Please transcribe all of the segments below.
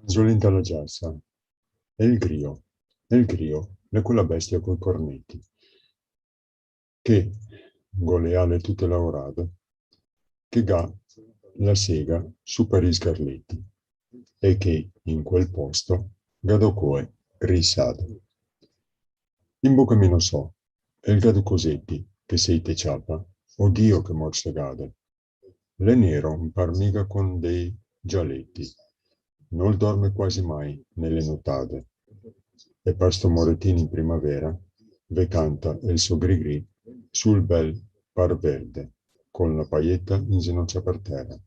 Giolenta la giassa, e il grio è quella bestia coi cornetti, che, goleale tutte lavorate, che ga la sega su per i scarletti, e che in quel posto gadocoe risade. In bocca mi non so, e il gado cosetti, che sei te ciapa, o Dio che morse gade. L'è nero un par mica con dei gialletti, non dorme quasi mai nelle nottade, e per sto moretino in primavera, ve canta il suo gri sul bel par verde, con la paietta in ginocchia per terra.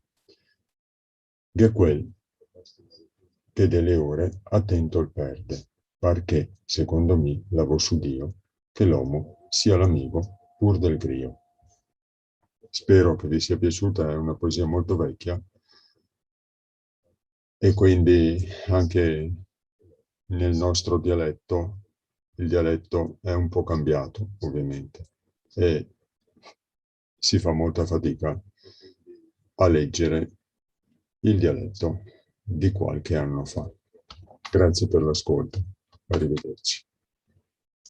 Che quel che delle ore attento il perde, perché, secondo me, lavo su Dio, che l'uomo sia l'amico pur del grio. Spero che vi sia piaciuta, è una poesia molto vecchia e quindi anche nel nostro dialetto, il dialetto è un po' cambiato, ovviamente, e si fa molta fatica a leggere il dialetto di qualche anno fa. Grazie per l'ascolto, arrivederci.